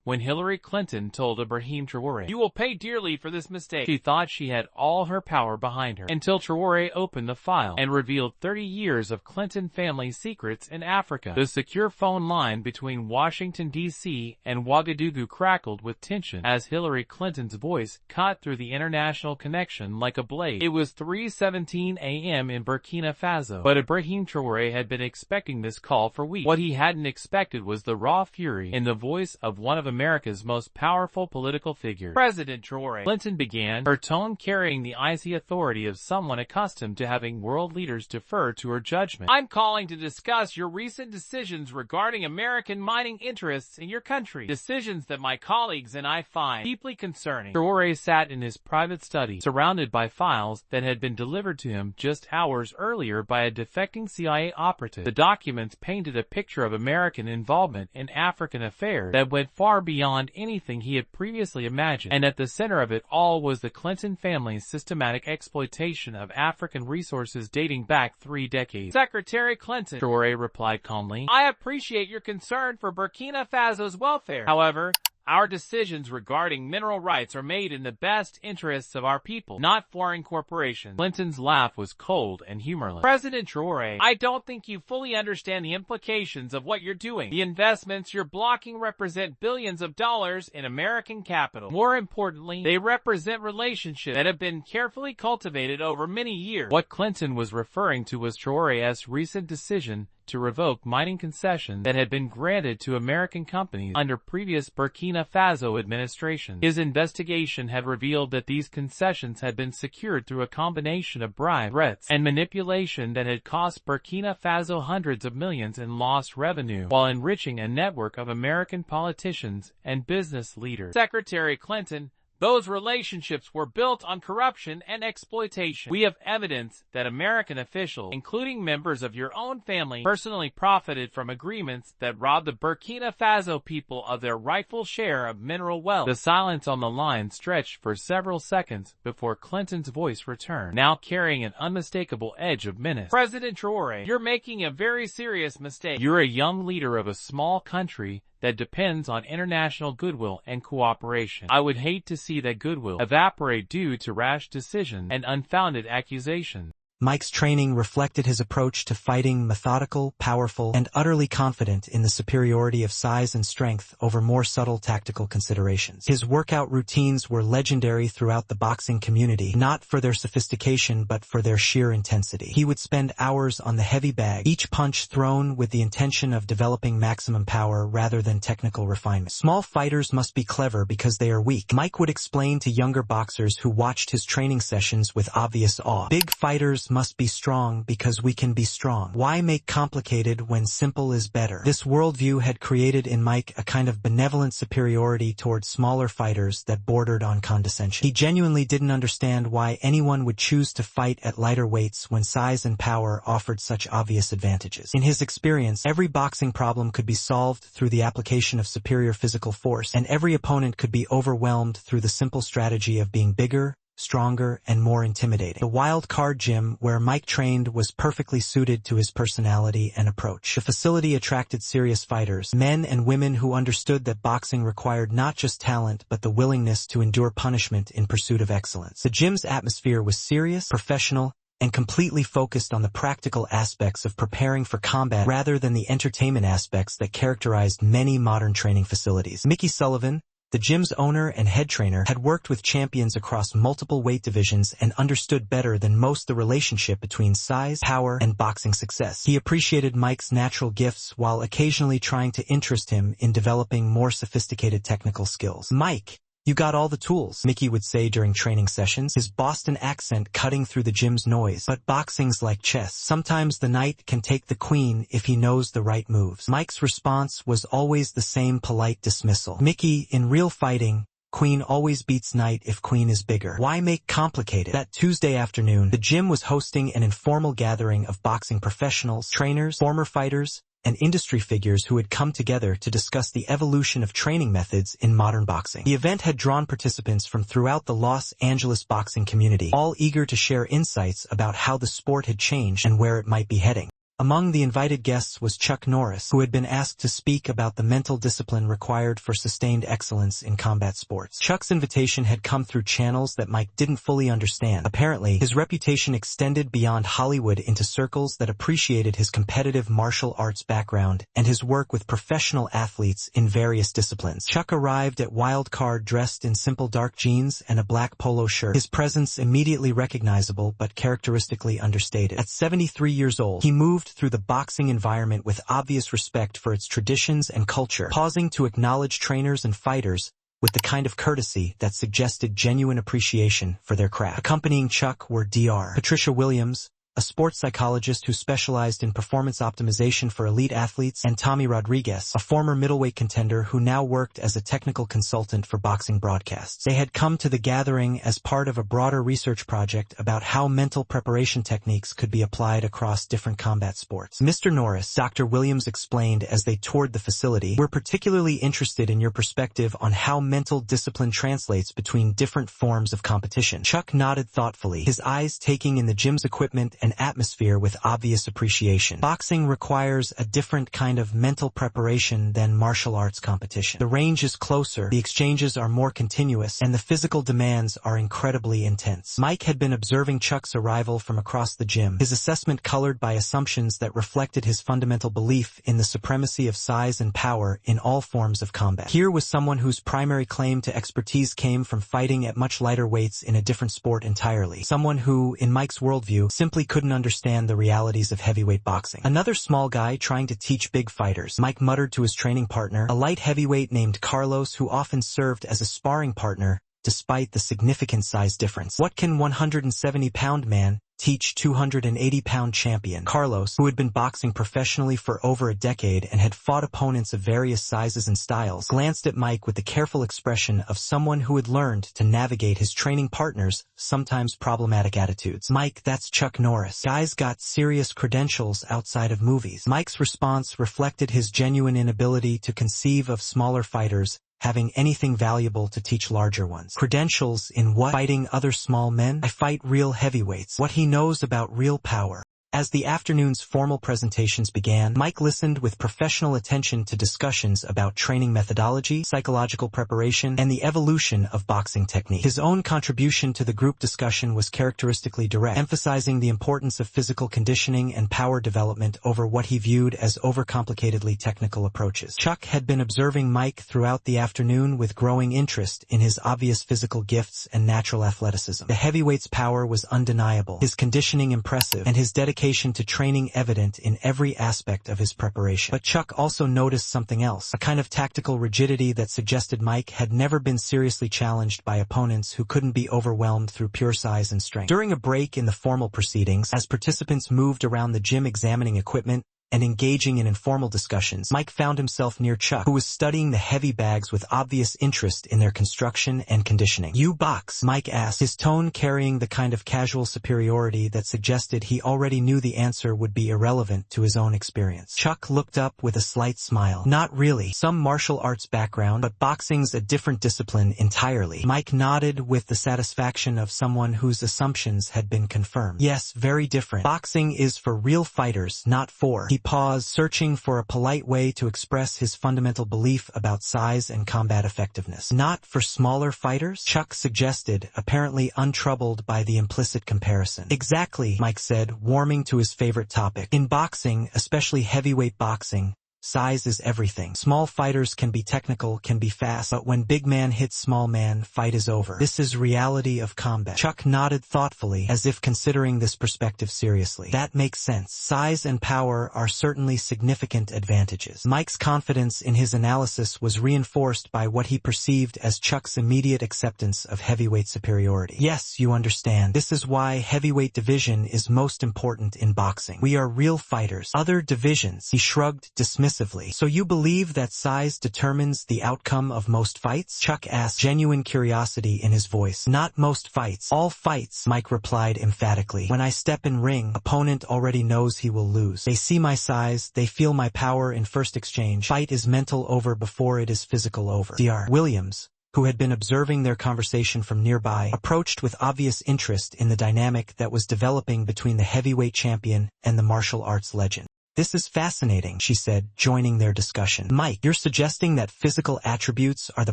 when Hillary Clinton told Ibrahim Traoré, "You will pay dearly for this mistake." She thought she had all her power behind her, until Traoré opened the file and revealed 30 years of Clinton family secrets in Africa. The secure phone line between Washington, D.C. and Ouagadougou crackled with tension as Hillary Clinton's voice cut through the international connection like a blade. It was 3:17 a.m. in Burkina Faso, but Ibrahim Traoré had been expecting this call for weeks. What he hadn't expected was the raw fury in the voice of one of America's most powerful political figures. "President Traoré," Clinton began, her tone carrying the icy authority of someone accustomed to having world leaders defer to her judgment. "I'm calling to discuss your recent decisions regarding American mining interests in your country, decisions that my colleagues and I find deeply concerning." Traoré sat in his private study, surrounded by files that had been delivered to him just hours earlier by a defecting CIA operative. The documents painted a picture of American involvement in African affairs that went far beyond anything he had previously imagined, and at the center of it all was the Clinton family's systematic exploitation of African resources dating back 3 decades. "Secretary Clinton," Traoré replied calmly, "I appreciate your concern for Burkina Faso's welfare. However, our decisions regarding mineral rights are made in the best interests of our people, not foreign corporations." Clinton's laugh was cold and humorless. "President Traoré, I don't think you fully understand the implications of what you're doing. The investments you're blocking represent billions of dollars in American capital. More importantly, they represent relationships that have been carefully cultivated over many years." What Clinton was referring to was Traoré's recent decision to revoke mining concessions that had been granted to American companies under previous Burkina Faso administrations. His investigation had revealed that these concessions had been secured through a combination of bribes, threats, and manipulation that had cost Burkina Faso hundreds of millions in lost revenue, while enriching a network of American politicians and business leaders. "Secretary Clinton, those relationships were built on corruption and exploitation. We have evidence that American officials, including members of your own family, personally profited from agreements that robbed the Burkina Faso people of their rightful share of mineral wealth." The silence on the line stretched for several seconds before Clinton's voice returned, now carrying an unmistakable edge of menace. "President Traoré, you're making a very serious mistake. You're a young leader of a small country that depends on international goodwill and cooperation. I would hate to see that goodwill evaporate due to rash decisions and unfounded accusations." Mike's training reflected his approach to fighting: methodical, powerful, and utterly confident in the superiority of size and strength over more subtle tactical considerations. His workout routines were legendary throughout the boxing community, not for their sophistication but for their sheer intensity. He would spend hours on the heavy bag, each punch thrown with the intention of developing maximum power rather than technical refinement. "Small fighters must be clever because they are weak," Mike would explain to younger boxers who watched his training sessions with obvious awe. "Big fighters must be strong because we can be strong. Why make complicated when simple is better?" This worldview had created in Mike a kind of benevolent superiority towards smaller fighters that bordered on condescension. He genuinely didn't understand why anyone would choose to fight at lighter weights when size and power offered such obvious advantages. In his experience, every boxing problem could be solved through the application of superior physical force, and every opponent could be overwhelmed through the simple strategy of being bigger, stronger, and more intimidating. The wild card gym where Mike trained was perfectly suited to his personality and approach. The facility attracted serious fighters, men and women who understood that boxing required not just talent but the willingness to endure punishment in pursuit of excellence. The gym's atmosphere was serious, professional, and completely focused on the practical aspects of preparing for combat rather than the entertainment aspects that characterized many modern training facilities. Mickey Sullivan, the gym's owner and head trainer, had worked with champions across multiple weight divisions and understood better than most the relationship between size, power, and boxing success. He appreciated Mike's natural gifts while occasionally trying to interest him in developing more sophisticated technical skills. "Mike, you got all the tools," Mickey would say during training sessions, his Boston accent cutting through the gym's noise. "But boxing's like chess. Sometimes the knight can take the queen if he knows the right moves." Mike's response was always the same polite dismissal. "Mickey, in real fighting, queen always beats knight if queen is bigger. Why make complicated?" That Tuesday afternoon, the gym was hosting an informal gathering of boxing professionals, trainers, former fighters, and industry figures who had come together to discuss the evolution of training methods in modern boxing. The event had drawn participants from throughout the Los Angeles boxing community, all eager to share insights about how the sport had changed and where it might be heading. Among the invited guests was Chuck Norris, who had been asked to speak about the mental discipline required for sustained excellence in combat sports. Chuck's invitation had come through channels that Mike didn't fully understand. Apparently, his reputation extended beyond Hollywood into circles that appreciated his competitive martial arts background and his work with professional athletes in various disciplines. Chuck arrived at Wild Card dressed in simple dark jeans and a black polo shirt, his presence immediately recognizable but characteristically understated. At 73 years old, he moved through the boxing environment with obvious respect for its traditions and culture, pausing to acknowledge trainers and fighters with the kind of courtesy that suggested genuine appreciation for their craft. Accompanying Chuck were Dr. Patricia Williams, a sports psychologist who specialized in performance optimization for elite athletes, and Tommy Rodriguez, a former middleweight contender who now worked as a technical consultant for boxing broadcasts. They had come to the gathering as part of a broader research project about how mental preparation techniques could be applied across different combat sports. Mr. Norris, Dr. Williams explained as they toured the facility, "We're particularly interested in your perspective on how mental discipline translates between different forms of competition." Chuck nodded thoughtfully, his eyes taking in the gym's equipment and atmosphere with obvious appreciation. "Boxing requires a different kind of mental preparation than martial arts competition. The range is closer, the exchanges are more continuous, and the physical demands are incredibly intense." Mike had been observing Chuck's arrival from across the gym, his assessment colored by assumptions that reflected his fundamental belief in the supremacy of size and power in all forms of combat. Here was someone whose primary claim to expertise came from fighting at much lighter weights in a different sport entirely. Someone who, in Mike's worldview, simply couldn't understand the realities of heavyweight boxing. "Another small guy trying to teach big fighters," Mike muttered to his training partner, a light heavyweight named Carlos who often served as a sparring partner despite the significant size difference. "What can 170-pound man teach 280-pound champion?" Carlos, who had been boxing professionally for over a decade and had fought opponents of various sizes and styles, glanced at Mike with the careful expression of someone who had learned to navigate his training partner's sometimes problematic attitudes. "Mike, that's Chuck Norris. Guy's got serious credentials outside of movies." Mike's response reflected his genuine inability to conceive of smaller fighters having anything valuable to teach larger ones. "Credentials in what? Fighting other small men? I fight real heavyweights." What he knows about real power. As the afternoon's formal presentations began, Mike listened with professional attention to discussions about training methodology, psychological preparation, and the evolution of boxing technique. His own contribution to the group discussion was characteristically direct, emphasizing the importance of physical conditioning and power development over what he viewed as overcomplicatedly technical approaches. Chuck had been observing Mike throughout the afternoon with growing interest in his obvious physical gifts and natural athleticism. The heavyweight's power was undeniable, his conditioning impressive, and his dedication to training evident in every aspect of his preparation. But Chuck also noticed something else, a kind of tactical rigidity that suggested Mike had never been seriously challenged by opponents who couldn't be overwhelmed through pure size and strength. During a break in the formal proceedings, as participants moved around the gym examining equipment and engaging in informal discussions, Mike found himself near Chuck, who was studying the heavy bags with obvious interest in their construction and conditioning. "You box?" Mike asked, his tone carrying the kind of casual superiority that suggested he already knew the answer would be irrelevant to his own experience. Chuck looked up with a slight smile. "Not really. Some martial arts background, but boxing's a different discipline entirely." Mike nodded with the satisfaction of someone whose assumptions had been confirmed. "Yes, very different. Boxing is for real fighters, not for..." He paused, searching for a polite way to express his fundamental belief about size and combat effectiveness. "Not for smaller fighters?" Chuck suggested, apparently untroubled by the implicit comparison. "Exactly," Mike said, warming to his favorite topic. "In boxing, especially heavyweight boxing, size is everything. Small fighters can be technical, can be fast, but when big man hits small man, fight is over. This is reality of combat." Chuck nodded thoughtfully, as if considering this perspective seriously. "That makes sense. Size and power are certainly significant advantages." Mike's confidence in his analysis was reinforced by what he perceived as Chuck's immediate acceptance of heavyweight superiority. "Yes, you understand. This is why heavyweight division is most important in boxing. We are real fighters. Other divisions..." He shrugged dismissively. "So you believe that size determines the outcome of most fights?" Chuck asked, genuine curiosity in his voice. "Not most fights. All fights," Mike replied emphatically. "When I step in ring, opponent already knows he will lose. They see my size, they feel my power in first exchange. Fight is mental over before it is physical over." Dr. Williams, who had been observing their conversation from nearby, approached with obvious interest in the dynamic that was developing between the heavyweight champion and the martial arts legend. This is fascinating, she said, joining their discussion. Mike, you're suggesting that physical attributes are the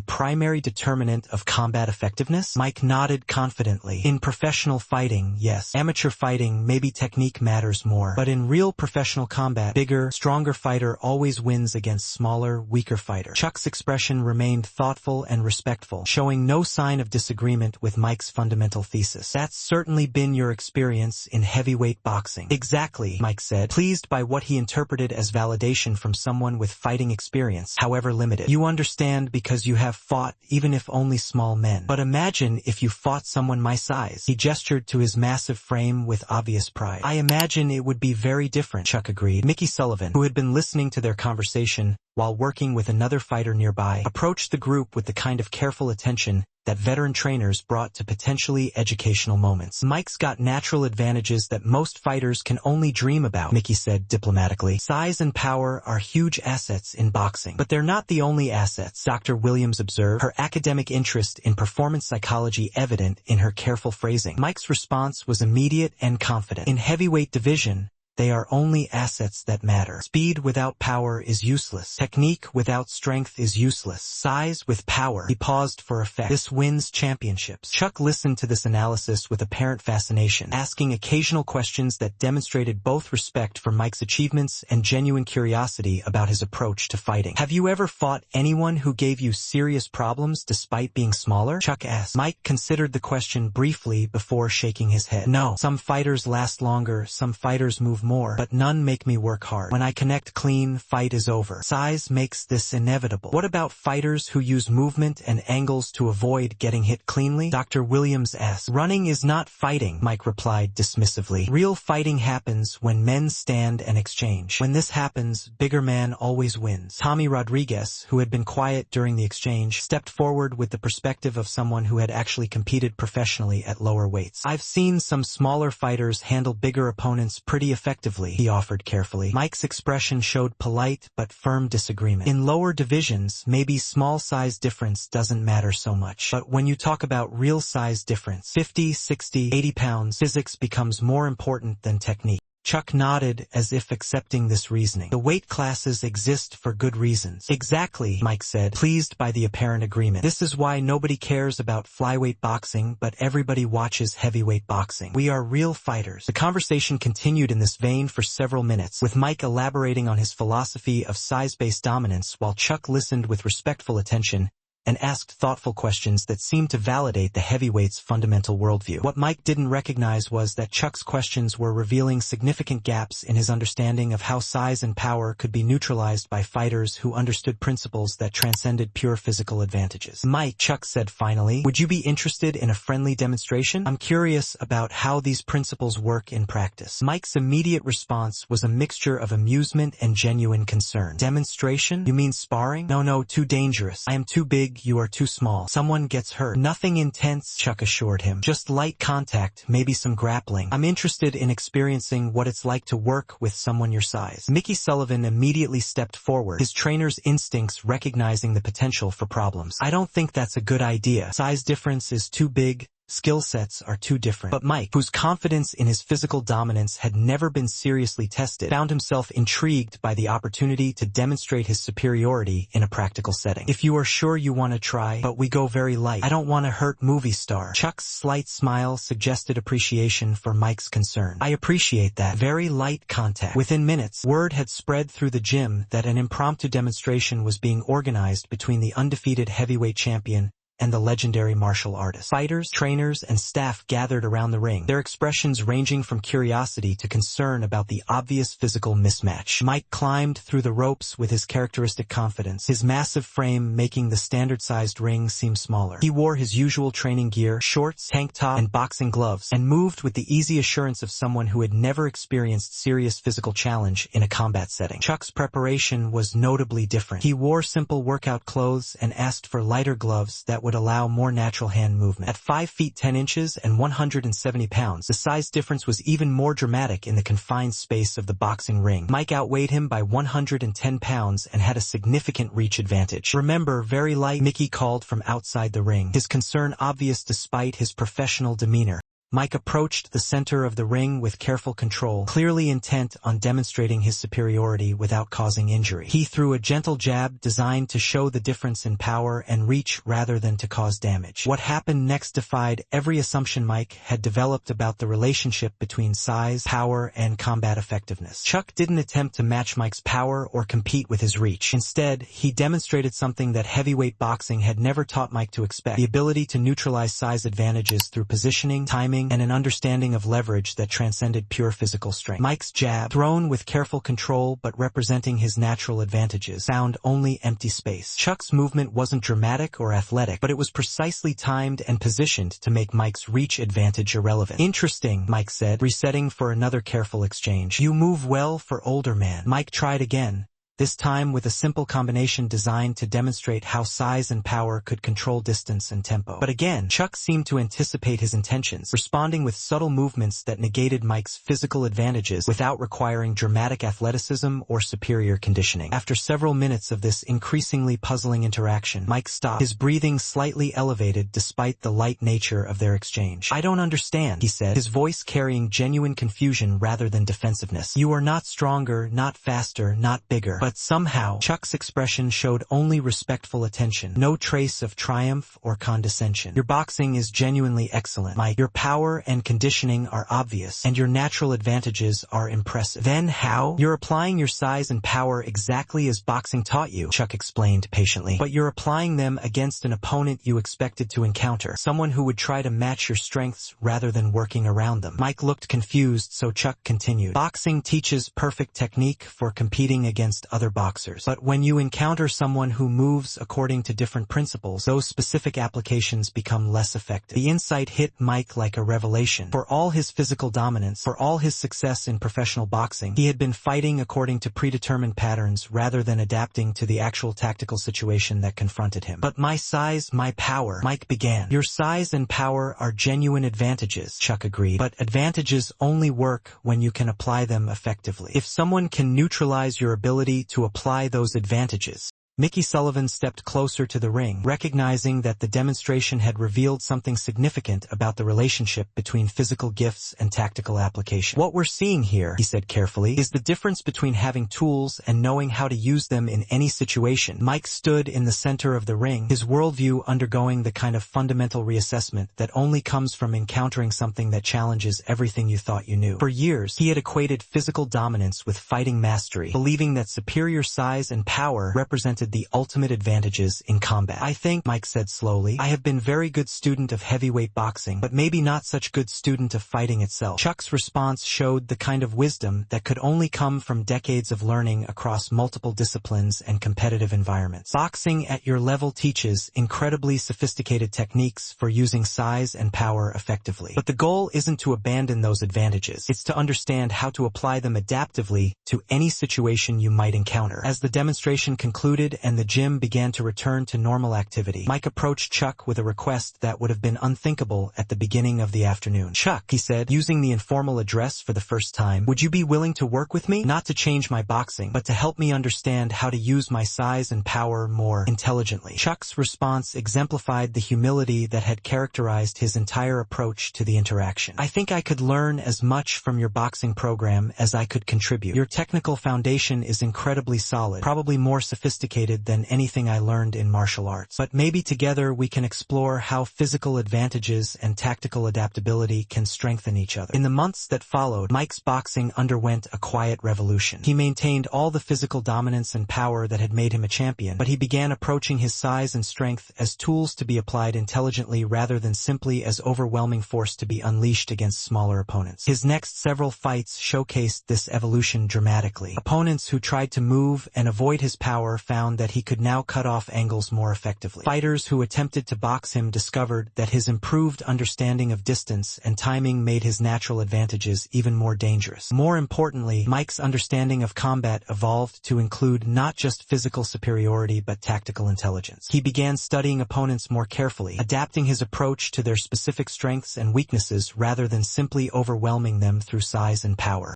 primary determinant of combat effectiveness? Mike nodded confidently. In professional fighting, yes. Amateur fighting, maybe technique matters more. But in real professional combat, bigger, stronger fighter always wins against smaller, weaker fighter. Chuck's expression remained thoughtful and respectful, showing no sign of disagreement with Mike's fundamental thesis. That's certainly been your experience in heavyweight boxing. Exactly, Mike said, pleased by what he interpreted as validation from someone with fighting experience, however limited. You understand because you have fought, even if only small men. But imagine if you fought someone my size. He gestured to his massive frame with obvious pride. I imagine it would be very different, Chuck agreed. Mickey Sullivan, who had been listening to their conversation while working with another fighter nearby, approached the group with the kind of careful attention that veteran trainers brought to potentially educational moments. Mike's got natural advantages that most fighters can only dream about, Mickey said diplomatically. Size and power are huge assets in boxing, but they're not the only assets, Dr. Williams observed, her academic interest in performance psychology evident in her careful phrasing. Mike's response was immediate and confident. In heavyweight division, they are only assets that matter. Speed without power is useless. Technique without strength is useless. Size with power. He paused for effect. This wins championships. Chuck listened to this analysis with apparent fascination, asking occasional questions that demonstrated both respect for Mike's achievements and genuine curiosity about his approach to fighting. Have you ever fought anyone who gave you serious problems despite being smaller? Chuck asked. Mike considered the question briefly before shaking his head. No. Some fighters last longer, some fighters move more, but none make me work hard. When I connect clean, fight is over. Size makes this inevitable. What about fighters who use movement and angles to avoid getting hit cleanly? Dr. Williams asked. Running is not fighting, Mike replied dismissively. Real fighting happens when men stand and exchange. When this happens, bigger man always wins. Tommy Rodriguez, who had been quiet during the exchange, stepped forward with the perspective of someone who had actually competed professionally at lower weights. I've seen some smaller fighters handle bigger opponents pretty effectively, he offered carefully. Mike's expression showed polite but firm disagreement. In lower divisions, maybe small size difference doesn't matter so much. But when you talk about real size difference, 50, 60, 80 pounds, physics becomes more important than technique. Chuck nodded as if accepting this reasoning. The weight classes exist for good reasons. Exactly, Mike said, pleased by the apparent agreement. This is why nobody cares about flyweight boxing, but everybody watches heavyweight boxing. We are real fighters. The conversation continued in this vein for several minutes, with Mike elaborating on his philosophy of size-based dominance while Chuck listened with respectful attention and asked thoughtful questions that seemed to validate the heavyweight's fundamental worldview. What Mike didn't recognize was that Chuck's questions were revealing significant gaps in his understanding of how size and power could be neutralized by fighters who understood principles that transcended pure physical advantages. Mike, Chuck said finally, would you be interested in a friendly demonstration? I'm curious about how these principles work in practice. Mike's immediate response was a mixture of amusement and genuine concern. Demonstration? You mean sparring? No, too dangerous. I am too big. You are too small. Someone gets hurt. Nothing intense, Chuck assured him. Just light contact, maybe some grappling. I'm interested in experiencing what it's like to work with someone your size. Mickey Sullivan immediately stepped forward, his trainer's instincts recognizing the potential for problems. I don't think that's a good idea. Size difference is too big. Skill sets are too different. But Mike, whose confidence in his physical dominance had never been seriously tested, found himself intrigued by the opportunity to demonstrate his superiority in a practical setting. If you are sure you want to try, but we go very light. I don't want to hurt movie star. Chuck's slight smile suggested appreciation for Mike's concern. I appreciate that. Very light contact. Within minutes, word had spread through the gym that an impromptu demonstration was being organized between the undefeated heavyweight champion and the legendary martial artist. Fighters, trainers, and staff gathered around the ring, their expressions ranging from curiosity to concern about the obvious physical mismatch. Mike climbed through the ropes with his characteristic confidence, his massive frame making the standard-sized ring seem smaller. He wore his usual training gear, shorts, tank top, and boxing gloves, and moved with the easy assurance of someone who had never experienced serious physical challenge in a combat setting. Chuck's preparation was notably different. He wore simple workout clothes and asked for lighter gloves that would allow more natural hand movement. At 5 feet 10 inches and 170 pounds, the size difference was even more dramatic in the confined space of the boxing ring. Mike outweighed him by 110 pounds and had a significant reach advantage. Remember, very light, Mickey called from outside the ring, his concern obvious despite his professional demeanor. Mike approached the center of the ring with careful control, clearly intent on demonstrating his superiority without causing injury. He threw a gentle jab designed to show the difference in power and reach rather than to cause damage. What happened next defied every assumption Mike had developed about the relationship between size, power, and combat effectiveness. Chuck didn't attempt to match Mike's power or compete with his reach. Instead, he demonstrated something that heavyweight boxing had never taught Mike to expect: the ability to neutralize size advantages through positioning, timing, and an understanding of leverage that transcended pure physical strength. Mike's jab, thrown with careful control but representing his natural advantages, found only empty space. Chuck's movement wasn't dramatic or athletic, but it was precisely timed and positioned to make Mike's reach advantage irrelevant. "Interesting," Mike said, resetting for another careful exchange. "You move well for older man." Mike tried again, this time with a simple combination designed to demonstrate how size and power could control distance and tempo. But again, Chuck seemed to anticipate his intentions, responding with subtle movements that negated Mike's physical advantages without requiring dramatic athleticism or superior conditioning. After several minutes of this increasingly puzzling interaction, Mike stopped, his breathing slightly elevated despite the light nature of their exchange. "I don't understand," he said, his voice carrying genuine confusion rather than defensiveness. "You are not stronger, not faster, not bigger. But somehow," Chuck's expression showed only respectful attention, no trace of triumph or condescension. "Your boxing is genuinely excellent, Mike. Your power and conditioning are obvious, and your natural advantages are impressive." "Then how?" "You're applying your size and power exactly as boxing taught you," Chuck explained patiently. "But you're applying them against an opponent you expected to encounter, someone who would try to match your strengths rather than working around them." Mike looked confused, so Chuck continued, "Boxing teaches perfect technique for competing against other boxers. But when you encounter someone who moves according to different principles, those specific applications become less effective." The insight hit Mike like a revelation. For all his physical dominance, for all his success in professional boxing, he had been fighting according to predetermined patterns rather than adapting to the actual tactical situation that confronted him. "But my size, my power," Mike began. "Your size and power are genuine advantages," Chuck agreed. "But advantages only work when you can apply them effectively. If someone can neutralize your ability to apply those advantages." Mickey Sullivan stepped closer to the ring, recognizing that the demonstration had revealed something significant about the relationship between physical gifts and tactical application. "What we're seeing here," he said carefully, "is the difference between having tools and knowing how to use them in any situation." Mike stood in the center of the ring, his worldview undergoing the kind of fundamental reassessment that only comes from encountering something that challenges everything you thought you knew. For years, he had equated physical dominance with fighting mastery, believing that superior size and power represented the ultimate advantages in combat. "I think," Mike said slowly, "I have been very good student of heavyweight boxing, but maybe not such good student of fighting itself." Chuck's response showed the kind of wisdom that could only come from decades of learning across multiple disciplines and competitive environments. "Boxing at your level teaches incredibly sophisticated techniques for using size and power effectively. But the goal isn't to abandon those advantages. It's to understand how to apply them adaptively to any situation you might encounter." As the demonstration concluded and the gym began to return to normal activity, Mike approached Chuck with a request that would have been unthinkable at the beginning of the afternoon. "Chuck," he said, using the informal address for the first time, "would you be willing to work with me? Not to change my boxing, but to help me understand how to use my size and power more intelligently." Chuck's response exemplified the humility that had characterized his entire approach to the interaction. "I think I could learn as much from your boxing program as I could contribute. Your technical foundation is incredibly solid, probably more sophisticated than anything I learned in martial arts. But maybe together we can explore how physical advantages and tactical adaptability can strengthen each other." In the months that followed, Mike's boxing underwent a quiet revolution. He maintained all the physical dominance and power that had made him a champion, but he began approaching his size and strength as tools to be applied intelligently rather than simply as overwhelming force to be unleashed against smaller opponents. His next several fights showcased this evolution dramatically. Opponents who tried to move and avoid his power found that he could now cut off angles more effectively. Fighters who attempted to box him discovered that his improved understanding of distance and timing made his natural advantages even more dangerous. More importantly, Mike's understanding of combat evolved to include not just physical superiority but tactical intelligence. He began studying opponents more carefully, adapting his approach to their specific strengths and weaknesses rather than simply overwhelming them through size and power.